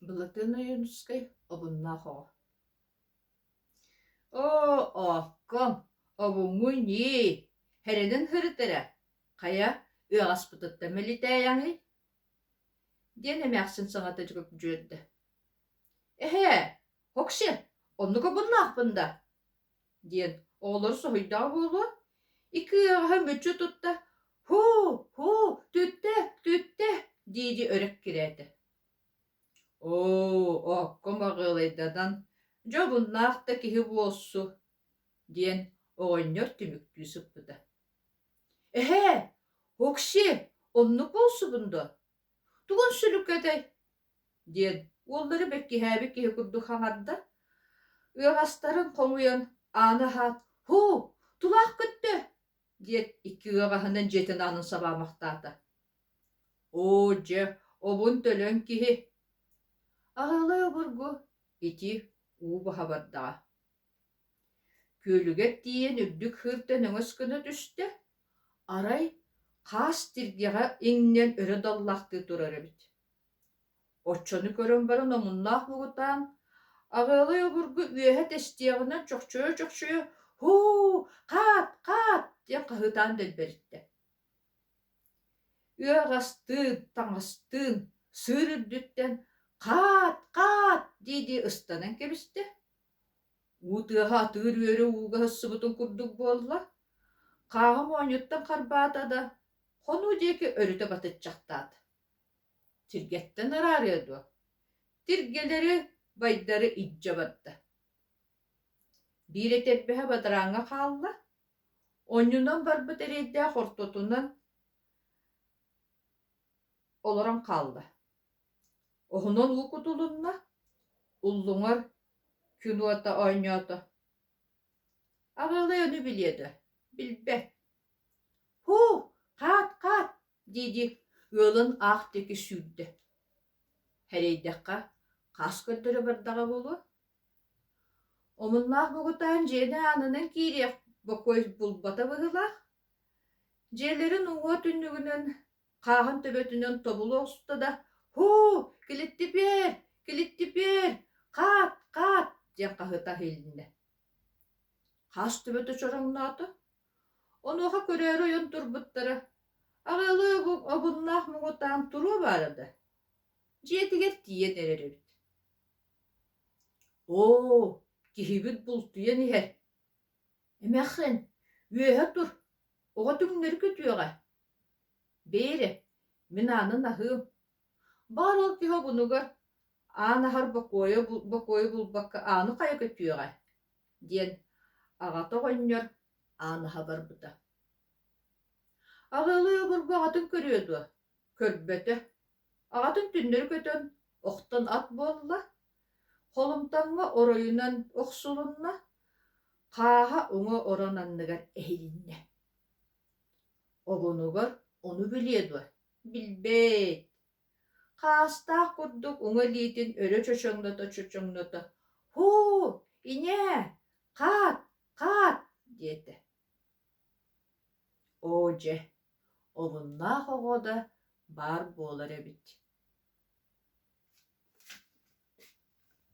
Былытын уюнускай обунна хо. О, окком, обуңу ни, херенин хырытыра. Кая, ыаспытытта мелитаяңы? Диэн эмэхсин саңата жүгөп жүрдü. Хокши, оннука буннаахпында. Диэн, олар соһуйдаах буолуо. Ики ыаҕаһа мөччү тутта, түттэ, дииди өрөк кирээти. Окком аҕылайдадан, дьо буннаахта киһи буолсу, диэн оҕонньор түмүктүү сыппыта. Хокши, оннук буолсубундо. Тугун сүлүккэтэй, диэн уоллары бэккиһээби киһи курдук хаҥарда, ыаҕастарын хоҥуйан аана хаат, тулаах көттө, диэт икки ыаҕаһынан дьиэтин аанын сабаамахтаата. Дьэ, обун төлөн киһи. Аҕалай обургу, ити уу баһабардаҕа. Күөлүгэр тиийэн үрдүк хыыртан өҥөскөнө түстэ, арай хаас тиргэҕэ иҥнэн өрө даллаахтыы турар эбит. Оччону көрөн баран омуннаах бугутаан, аҕалай обургу үөһэ тэстиэҕинэн чохчойо, хаат, диэн хаһыытаан дэлбэритэ. Ыаҕастыын, таҥастыын, сыыр үрдүттэн хаат дииди ыстанан кэбистэ. Уутыаһа атыыр үөрэ ууга ыссыбытын курдук буолла, хааҕым ооньуттан харбаата да, хонуу диэки өрүтэ батыччахтаат. Тиргэттэн араарыа дуо. Тиргэлэри байдары иджабатта. Биир этэрбэһэ батарааҥҥа хаалла, оонньунан барбыт эрэйдээх ортотунан олорон хаалла. Оһунан уу кутулунна, уллуҥар күнуата оонньоото. Аҕалай ону билиэдэ, билбэ. Хаат, дииди ыалын аах теки сүүрдэ. Хэрэйдэхха хаас көрдөрө бардаҕа буолуо. Омуннаах бугутаан дьиэни аанынан киириэх боккой булбата быһылаах. Дьиэлэрин уҥуо түннүгүнэн хааһын төбөтүнэн тобулу оста да, килиттипиэр, хаат, диэн хаһыта хииллинэ. Хаас төбөтө чороҥноото, онуоха көрөөрү ойон турбуттара, аҕалай обуннаах мугутаан туруо баарада, дьиэтигэр тиийэн эрэрибит. Киһибит бултуйан иһэр. Эмээхсин, үөһэ тур, оҕо түҥнөр көтүөҕэ. Бээри, мин аанын аһыым. Баар ол киһи обунугар аанахар бокуойу булбакка ааны хайа көтүөҕэ, диэн аҕата оҕонньор аанаһа барбыта. Аҕалай обургу аҕатын көрүө дуо, көрбөтө. Аҕатын түннөр көтөн охтон ат буолла, холумтаҥҥа оройунан охсулунна, хааһа уҥа оронанныгар эһилиннэ. Обунугар ону билиэ дуо, билбэйт. Хаастаах курдук уҥа лиитин өрө чочоҥното, инээ, хаат, диэтэ. Дьэ, обуннаах оҕо да баар буолар эбит.